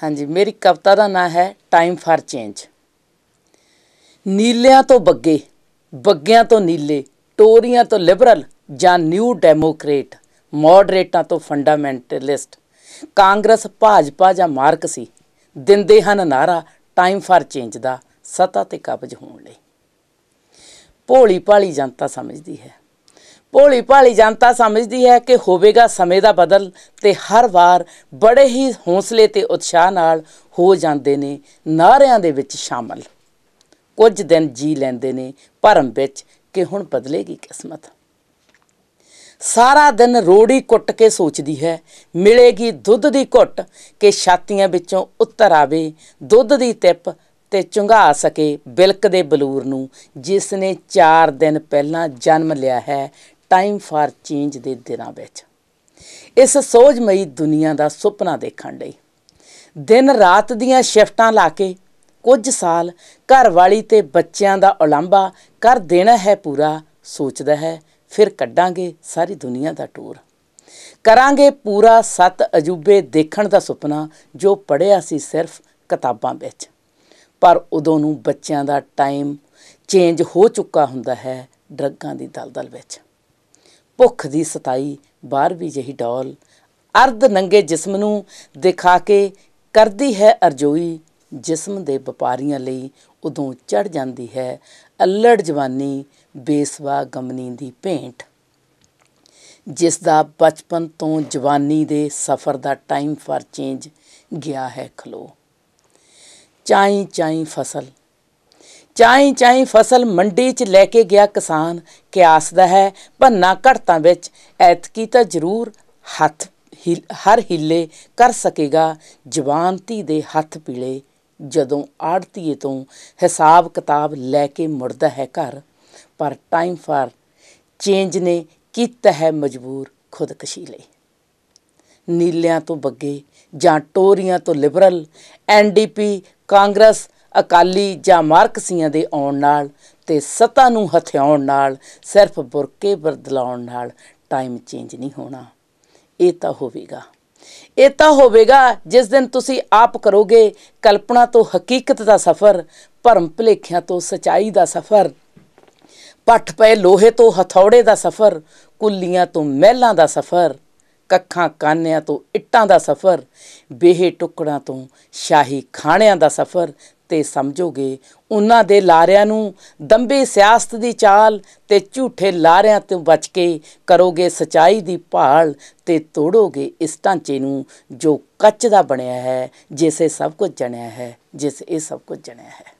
हाँ जी, मेरी कविता का नाम है टाइम फॉर चेंज। नीलियां तो बग्गे, बग्गियां तो नीले, टोरियां तो लिबरल ਜਾਂ ਨਿਊ ਡੈਮੋਕ੍ਰੇਟ, ਮੋਡਰੇਟਾਂ ਤੋਂ ਫੰਡਾਮੈਂਟਲਿਸਟ, ਕਾਂਗਰਸ ਭਾਜਪਾ ਜਾਂ ਮਾਰਕਸੀ ਦਿੰਦੇ ਹਨ ਨਾਰਾ ਟਾਈਮ ਫਾਰ ਚੇਂਜ ਦਾ ਸੱਤਾ ਤੇ ਕਬਜ਼ ਹੋਣ ਲਈ। ਭੋਲੀ ਭਾਲੀ ਜਨਤਾ ਸਮਝਦੀ ਹੈ, ਭੋਲੀ ਭਾਲੀ ਜਨਤਾ ਸਮਝਦੀ ਹੈ ਕਿ ਹੋਵੇਗਾ ਸਮੇਂ ਦਾ ਬਦਲ, ਤੇ ਹਰ ਵਾਰ ਬੜੇ ਹੀ ਹੌਸਲੇ ਤੇ ਉਤਸ਼ਾਹ ਨਾਲ ਹੋ ਜਾਂਦੇ ਨੇ ਨਾਅਰਿਆਂ ਦੇ ਵਿੱਚ ਸ਼ਾਮਲ। ਕੁਝ ਦਿਨ ਜੀ ਲੈਂਦੇ ਨੇ ਭਰਮ ਵਿੱਚ ਕਿ ਹੁਣ ਬਦਲੇਗੀ ਕਿਸਮਤ। ਸਾਰਾ ਦਿਨ ਰੋੜੀ ਕੁੱਟ ਕੇ ਸੋਚਦੀ ਹੈ ਮਿਲੇਗੀ ਦੁੱਧ ਦੀ ਘੁੱਟ, ਕਿ ਛਾਤੀਆਂ ਵਿੱਚੋਂ ਉੱਤਰ ਆਵੇ ਦੁੱਧ ਦੀ ਤਿੱਪ ਤੇ ਚੁੰਘਾ ਸਕੇ ਬਿਲਕ ਦੇ ਬਲੂਰ ਨੂੰ, ਜਿਸ ਨੇ 4 ਦਿਨ ਪਹਿਲਾਂ ਜਨਮ ਲਿਆ ਹੈ ਟਾਈਮ ਫਾਰ ਚੇਂਜ ਦੇ ਦਿਨਾਂ ਵਿੱਚ। ਇਸ ਸੋਝਮਈ ਦੁਨੀਆ ਦਾ ਸੁਪਨਾ ਦੇਖਣ ਲਈ ਦਿਨ ਰਾਤ ਦੀਆਂ ਸ਼ਿਫਟਾਂ ਲਾ ਕੇ ਕੁਝ ਸਾਲ ਘਰ ਵਾਲੀ ਤੇ ਬੱਚਿਆਂ ਦਾ ਉਲਾਂਭਾ ਕਰ ਦੇਣਾ ਹੈ ਪੂਰਾ, ਸੋਚਦਾ ਹੈ ਫਿਰ ਕੱਢਾਂਗੇ ਸਾਰੀ ਦੁਨੀਆ ਦਾ ਟੂਰ, ਕਰਾਂਗੇ ਪੂਰਾ 7 ਅਜੂਬੇ ਦੇਖਣ ਦਾ ਸੁਪਨਾ ਜੋ ਪੜ੍ਹਿਆ ਸੀ ਸਿਰਫ ਕਿਤਾਬਾਂ ਵਿੱਚ। ਪਰ ਉਦੋਂ ਨੂੰ ਬੱਚਿਆਂ ਦਾ ਟਾਈਮ ਚੇਂਜ ਹੋ ਚੁੱਕਾ ਹੁੰਦਾ ਹੈ ਡਰੱਗਾਂ ਦੀ ਦਲਦਲ ਵਿੱਚ। ਭੁੱਖ ਦੀ ਸਤਾਈ 12ਵੀਂ ਜਿਹੀ ਡੌਲ ਅਰਧ ਨੰਗੇ ਜਿਸਮ ਨੂੰ ਦਿਖਾ ਕੇ ਕਰਦੀ ਹੈ ਅਰਜ਼ੋਈ, ਜਿਸਮ ਦੇ ਵਪਾਰੀਆਂ ਲਈ ਉਦੋਂ ਚੜ੍ਹ ਜਾਂਦੀ ਹੈ ਅੱਲੜ ਜਵਾਨੀ ਬੇਸਵਾ ਗਮਨੀ ਦੀ ਭੇਂਟ, ਜਿਸ ਦਾ ਬਚਪਨ ਤੋਂ ਜਵਾਨੀ ਦੇ ਸਫ਼ਰ ਦਾ ਟਾਈਮ ਫਾਰ ਚੇਂਜ ਗਿਆ ਹੈ ਖਲੋ। ਚਾਈਂ ਚਾਈਂ ਫਸਲ, ਚਾਈਂ ਚਾਈਂ ਫਸਲ ਮੰਡੀ 'ਚ ਲੈ ਕੇ ਗਿਆ ਕਿਸਾਨ, ਕਿ ਆਸਦਾ ਹੈ ਭੰਨਾ ਘੜਤਾਂ ਵਿੱਚ ਐਤਕੀ ਤਾਂ ਜ਼ਰੂਰ ਹੱਥ ਹਰ ਹੀਲੇ ਕਰ ਸਕੇਗਾ, ਜਵਾਨ ਧੀ ਦੇ ਹੱਥ ਪੀਲੇ ਜਦੋਂ ਆੜਤੀਏ ਤੋਂ ਹਿਸਾਬ ਕਿਤਾਬ ਲੈ ਕੇ ਮੁੜਦਾ ਹੈ ਘਰ। ਪਰ ਟਾਈਮ ਫਾਰ ਚੇਂਜ ਨੇ ਕੀਤਾ ਹੈ ਮਜਬੂਰ ਖੁਦਕਸ਼ੀ ਲਈ। ਨੀਲਿਆਂ ਤੋਂ ਬੱਗੇ ਜਾਂ ਟੋਰੀਆਂ ਤੋਂ ਲਿਬਰਲ, NDP ਕਾਂਗਰਸ ਅਕਾਲੀ ਜਾਂ ਮਾਰਕਸੀਆਂ ਦੇ ਆਉਣ ਨਾਲ ਤੇ ਸੱਤਾ ਨੂੰ ਹਥਿਆਉਣ ਨਾਲ, ਸਿਰਫ ਬੁਰਕੇ ਬਦਲਾਉਣ ਨਾਲ ਟਾਈਮ ਚੇਂਜ ਨਹੀਂ ਹੋਣਾ। ਇਹ ਤਾਂ ਹੋਵੇਗਾ, ਇਹ ਤਾਂ ਹੋਵੇਗਾ ਜਿਸ ਦਿਨ ਤੁਸੀਂ ਆਪ ਕਰੋਗੇ ਕਲਪਨਾ ਤੋਂ ਹਕੀਕਤ ਦਾ ਸਫ਼ਰ, ਭਰਮ ਭੁਲੇਖਿਆਂ ਤੋਂ ਸੱਚਾਈ ਦਾ ਸਫ਼ਰ, ਭੱਠ ਪਏ ਲੋਹੇ ਤੋਂ ਹਥੌੜੇ ਦਾ ਸਫ਼ਰ, ਕੁੱਲੀਆਂ ਤੋਂ ਮਹਿਲਾਂ ਦਾ ਸਫ਼ਰ, ਕੱਖਾਂ ਕਾਨਿਆਂ ਤੋਂ ਇੱਟਾਂ ਦਾ ਸਫ਼ਰ, ਬੇਹੇ ਟੁਕੜਾਂ ਤੋਂ ਸ਼ਾਹੀ ਖਾਣਿਆਂ ਦਾ ਸਫ਼ਰ। ਤੇ ਸਮਝੋਗੇ ਉਹਨਾਂ ਦੇ ਲਾਰਿਆਂ ਨੂੰ ਦੰਬੀ ਸਿਆਸਤ ਦੀ ਚਾਲ, ਤੇ ਝੂਠੇ ਲਾਰਿਆਂ ਤੋਂ ਬਚ ਕੇ ਕਰੋਗੇ ਸੱਚਾਈ ਦੀ ਭਾਲ, ਤੇ ਤੋੜੋਗੇ ਇਸ ਢਾਂਚੇ ਨੂੰ ਜੋ ਕੱਚ ਦਾ ਬਣਿਆ ਹੈ, ਜਿਸ ਇਹ ਸਭ ਕੁਝ ਜਣਿਆ ਹੈ, ਜਿਸ ਇਹ ਸਭ ਕੁਝ ਜਣਿਆ ਹੈ।